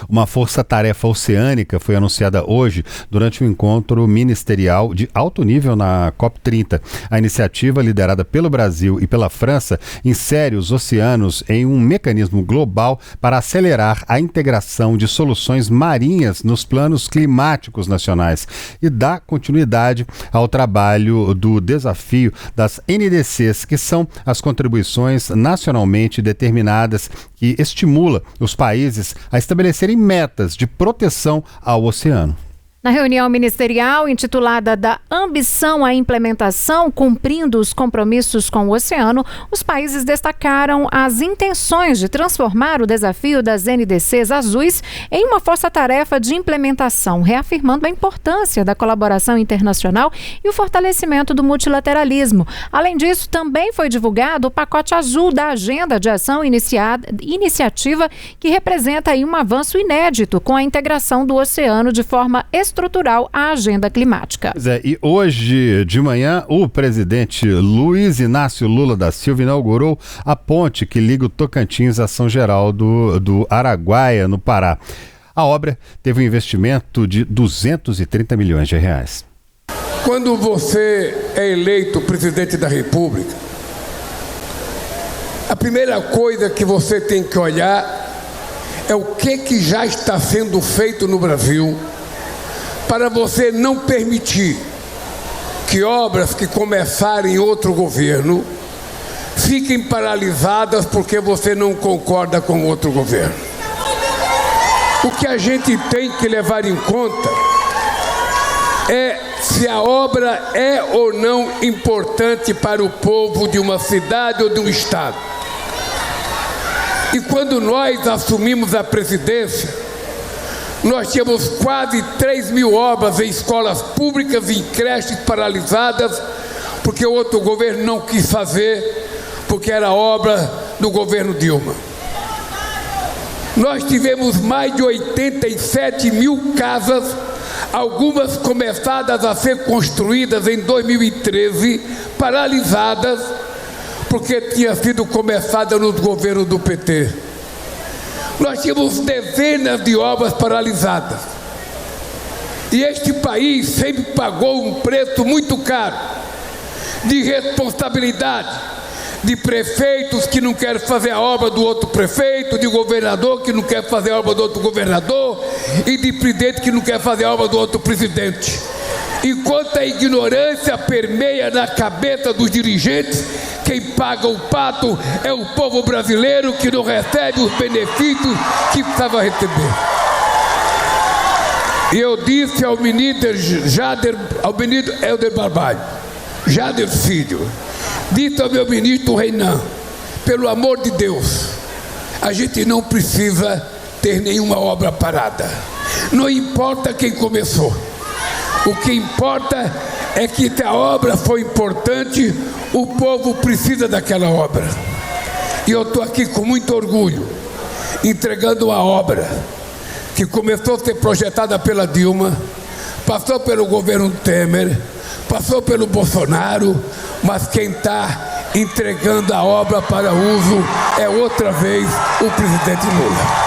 Uma força-tarefa oceânica foi anunciada hoje durante um encontro ministerial de alto nível na COP30. A iniciativa, liderada pelo Brasil e pela França, insere os oceanos em um mecanismo global para acelerar a integração de soluções marinhas nos planos climáticos nacionais e dá continuidade ao trabalho do desafio das NDCs, que são as contribuições nacionalmente determinadas que estimula os países a estabelecerem metas de proteção ao oceano. Na reunião ministerial intitulada da Ambição à Implementação, cumprindo os compromissos com o oceano, os países destacaram as intenções de transformar o desafio das NDCs azuis em uma força-tarefa de implementação, reafirmando a importância da colaboração internacional e o fortalecimento do multilateralismo. Além disso, também foi divulgado o pacote azul da Agenda de Ação Iniciativa, que representa aí um avanço inédito com a integração do oceano de forma estrutural à agenda climática. E hoje de manhã, o presidente Luiz Inácio Lula da Silva inaugurou a ponte que liga o Tocantins a São Geraldo do Araguaia, no Pará. A obra teve um investimento de 230 milhões de reais. Quando você é eleito presidente da República, a primeira coisa que você tem que olhar é o que já está sendo feito no Brasil para você não permitir que obras que começarem em outro governo fiquem paralisadas porque você não concorda com outro governo. O que a gente tem que levar em conta é se a obra é ou não importante para o povo de uma cidade ou de um estado. E quando nós assumimos a presidência, nós tínhamos quase 3 mil obras em escolas públicas e em creches paralisadas, porque o outro governo não quis fazer, porque era obra do governo Dilma. Nós tivemos mais de 87 mil casas, algumas começadas a ser construídas em 2013, paralisadas, porque tinha sido começada nos governos do PT. Nós tínhamos dezenas de obras paralisadas. E este país sempre pagou um preço muito caro de responsabilidade, de prefeitos que não querem fazer a obra do outro prefeito, de governador que não quer fazer a obra do outro governador e de presidente que não quer fazer a obra do outro presidente. Enquanto a ignorância permeia na cabeça dos dirigentes, quem paga o pato é o povo brasileiro que não recebe os benefícios que precisava receber. E eu disse ao ministro Helder Barbalho, Jader Filho, disse ao meu ministro Reinan, pelo amor de Deus, a gente não precisa ter nenhuma obra parada. Não importa quem começou. O que importa é que se a obra foi importante, o povo precisa daquela obra. E eu estou aqui com muito orgulho, entregando uma obra que começou a ser projetada pela Dilma, passou pelo governo Temer, passou pelo Bolsonaro, mas quem está entregando a obra para uso é outra vez o presidente Lula.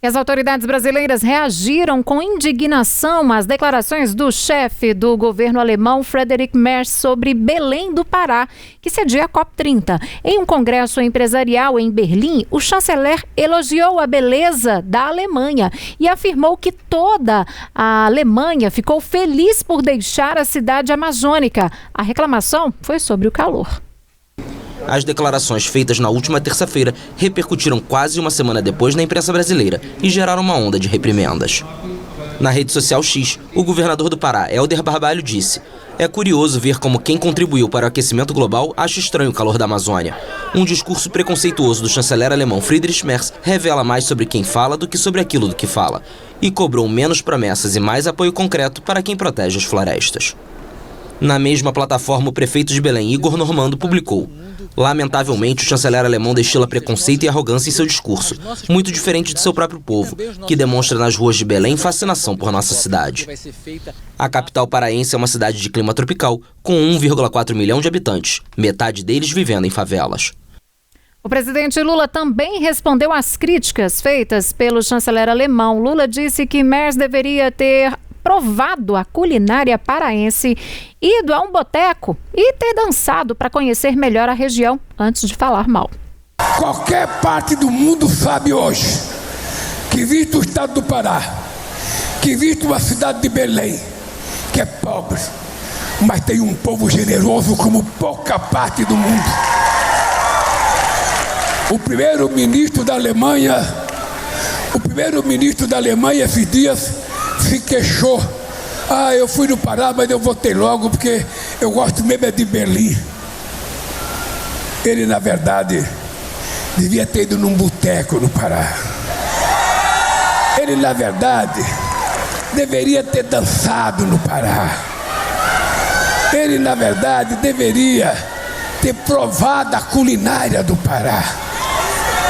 E as autoridades brasileiras reagiram com indignação às declarações do chefe do governo alemão, Friedrich Merz, sobre Belém do Pará, que cedia a COP30. Em um congresso empresarial em Berlim, o chanceler elogiou a beleza da Alemanha e afirmou que toda a Alemanha ficou feliz por deixar a cidade amazônica. A reclamação foi sobre o calor. As declarações feitas na última terça-feira repercutiram quase uma semana depois na imprensa brasileira e geraram uma onda de reprimendas. Na rede social X, o governador do Pará, Helder Barbalho, disse: "É curioso ver como quem contribuiu para o aquecimento global acha estranho o calor da Amazônia. Um discurso preconceituoso do chanceler alemão Friedrich Merz revela mais sobre quem fala do que sobre aquilo do que fala, e cobrou menos promessas e mais apoio concreto para quem protege as florestas." Na mesma plataforma, o prefeito de Belém, Igor Normando, publicou: "Lamentavelmente, o chanceler alemão destila preconceito e arrogância em seu discurso, muito diferente de seu próprio povo, que demonstra nas ruas de Belém fascinação por nossa cidade." A capital paraense é uma cidade de clima tropical, com 1,4 milhão de habitantes, metade deles vivendo em favelas. O presidente Lula também respondeu às críticas feitas pelo chanceler alemão. Lula disse que Merz deveria ter provado a culinária paraense, ido a um boteco e ter dançado para conhecer melhor a região antes de falar mal. Qualquer parte do mundo sabe hoje que visto o estado do Pará, que visto uma cidade de Belém, que é pobre, mas tem um povo generoso como pouca parte do mundo. O primeiro-ministro da Alemanha esses dias se queixou. Eu fui no Pará, mas eu voltei logo porque eu gosto mesmo é de Berlim. Ele, na verdade, devia ter ido num boteco no Pará. Ele, na verdade, deveria ter dançado no Pará. Ele, na verdade, deveria ter provado a culinária do Pará.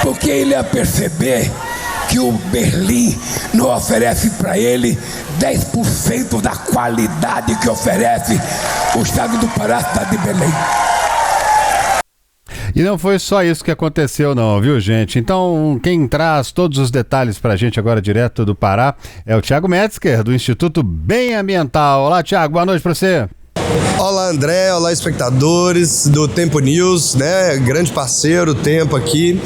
Porque ele ia perceber que o Berlim não oferece para ele 10% da qualidade que oferece o estado do Pará, a cidade de Belém. E não foi só isso que aconteceu não, viu, gente? Então, quem traz todos os detalhes pra gente agora direto do Pará é o Thiago Metzger, do Instituto Bem Ambiental. Olá, Thiago, boa noite pra você. Olá, André, olá, espectadores do Tempo News, né? Grande parceiro, Tempo aqui,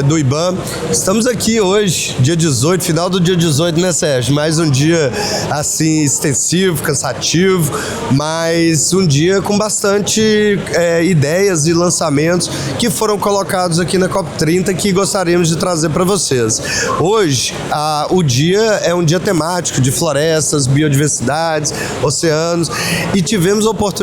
do IBAM. Estamos aqui hoje, dia 18, final do dia 18, né, Sérgio? Mais um dia, assim, extensivo, cansativo, mas um dia com bastante ideias e lançamentos que foram colocados aqui na COP30 que gostaríamos de trazer para vocês. Hoje, o dia é um dia temático de florestas, biodiversidades, oceanos, e tivemos a oportunidade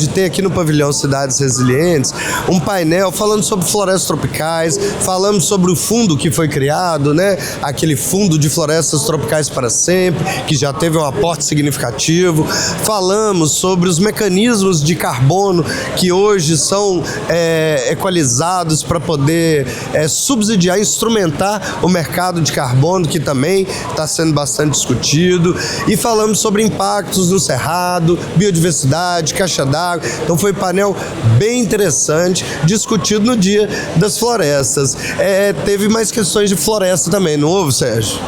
de ter aqui no pavilhão Cidades Resilientes um painel falando sobre florestas tropicais, falamos sobre o fundo que foi criado, né? Aquele fundo de florestas tropicais para sempre, que já teve um aporte significativo. Falamos sobre os mecanismos de carbono que hoje são equalizados para poder subsidiar, instrumentar o mercado de carbono, que também está sendo bastante discutido. E falamos sobre impactos no cerrado, biodiversidade, caixa d'água. Então foi um painel bem interessante, discutido no Dia das Florestas. Teve mais questões de floresta também, não houve, Sérgio?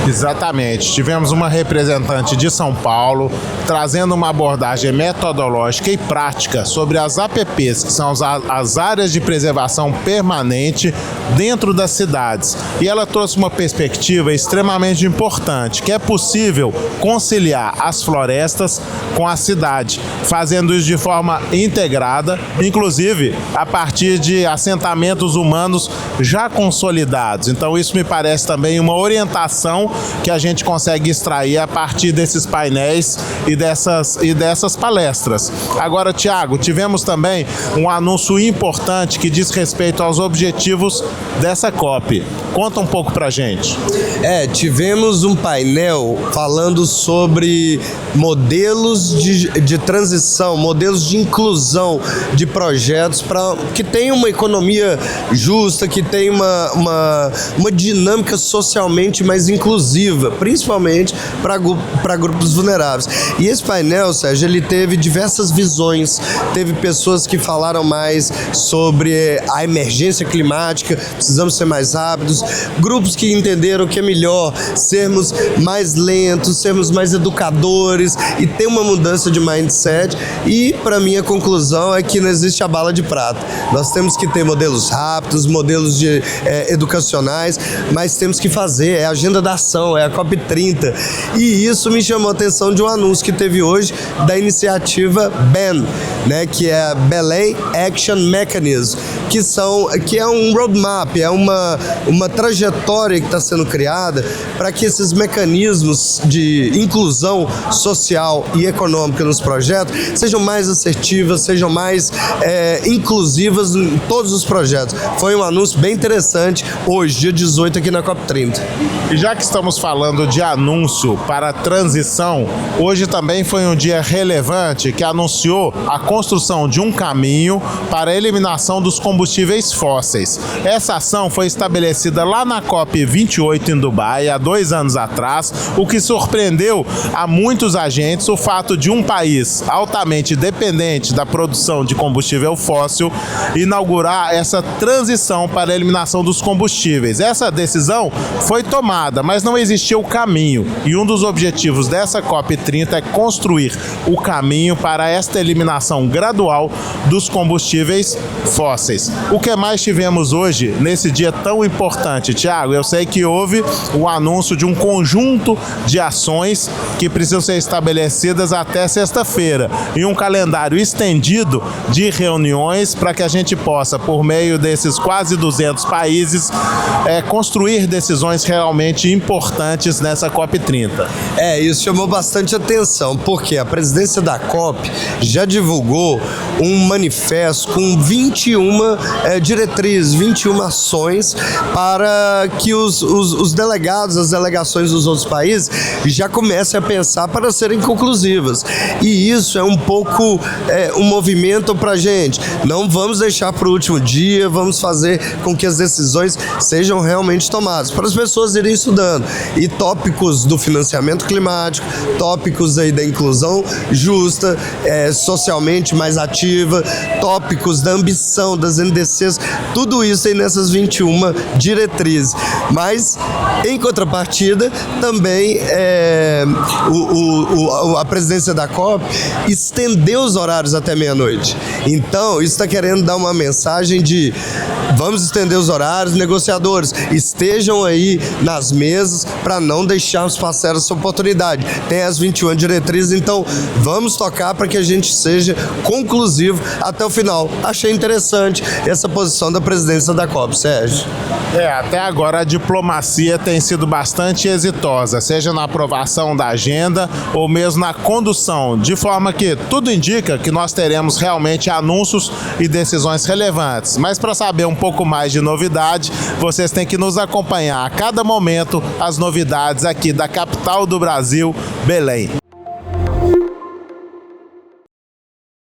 Exatamente. Tivemos uma representante de São Paulo trazendo uma abordagem metodológica e prática sobre as APPs, que são as áreas de preservação permanente dentro das cidades. E ela trouxe uma perspectiva extremamente importante, que é possível conciliar as florestas com a cidade, fazendo isso de forma integrada, inclusive a partir de assentamentos humanos já consolidados. Então isso me parece também uma orientação que a gente consegue extrair a partir desses painéis e dessas palestras. Agora, Thiago, tivemos também um anúncio importante que diz respeito aos objetivos dessa COP. Conta um pouco pra gente. Tivemos um painel falando sobre modelos de transição, modelos de inclusão de projetos para que tenha uma economia justa, que tenha uma dinâmica socialmente mais inclusiva, principalmente para grupos vulneráveis. E esse painel, Sérgio, ele teve diversas visões. Teve pessoas que falaram mais sobre a emergência climática, precisamos ser mais rápidos, grupos que entenderam que é melhor sermos mais lentos, sermos mais educadores e ter uma mudança de mindset. E, para mim, a conclusão é que não existe a bala de prata. Nós temos que ter modelos rápidos, modelos educacionais, mas temos que fazer, é a agenda da ação, é a COP30. E isso me chamou a atenção de um anúncio que teve hoje da iniciativa BAN, né, que é a Belém Action Mechanism, que é um roadmap, é uma trajetória que está sendo criada para que esses mecanismos de inclusão social e econômica nos projetos sejam mais assertivas, sejam mais inclusivas em todos os projetos. Foi um anúncio bem interessante hoje, dia 18, aqui na COP30. E já que estamos falando de anúncio para a transição, hoje também foi um dia relevante que anunciou a construção de um caminho para a eliminação dos combustíveis fósseis. Essa ação foi estabelecida lá na COP28 em Dubai, há 2 anos atrás, o que surpreendeu a muitos agentes o fato de um país altamente dependente da produção de combustível fóssil inaugurar essa transição para a eliminação dos combustíveis. Essa decisão foi tomada, mas não existia o caminho, e um dos objetivos dessa COP30 é construir o caminho para esta eliminação gradual dos combustíveis fósseis. O que mais tivemos hoje, nesse dia tão importante, Tiago? Eu sei que houve o anúncio de um conjunto de ações que precisam ser estabelecidas até sexta-feira, e um calendário estendido de reuniões para que a gente possa, por meio desses quase 200 países, construir decisões realmente importantes nessa COP30. Isso chamou bastante atenção, porque a presidência da COP já divulgou um manifesto com 21 diretrizes, 21 ações para que os delegados, as delegações dos outros países já comecem a pensar para serem conclusivas. E isso é um pouco um movimento para a gente. Não vamos deixar para o último dia, vamos fazer com que as decisões sejam realmente tomadas, para as pessoas irem estudando. E tópicos do financiamento climático, tópicos aí da inclusão justa, socialmente mais ativa, tópicos da ambição das NDCs, tudo isso aí nessas 21 diretrizes. Mas, em contrapartida, também a presidência da COP estendeu os horários até meia-noite. Então, isso está querendo dar uma mensagem de vamos estender os horários, negociadores, estejam aí nas mesas para não deixarmos passar essa oportunidade. Tem as 21 diretrizes, então vamos tocar para que a gente seja conclusivo até o final. Achei interessante essa posição da presidência da COP, Sérgio. Até agora a diplomacia tem sido bastante exitosa, seja na aprovação da agenda ou mesmo na condução, de forma que tudo indica que nós teremos realmente anúncios e decisões relevantes. Mas para saber um pouco mais de novidade, vocês têm que nos acompanhar a cada momento as novidades aqui da capital do Brasil, Belém.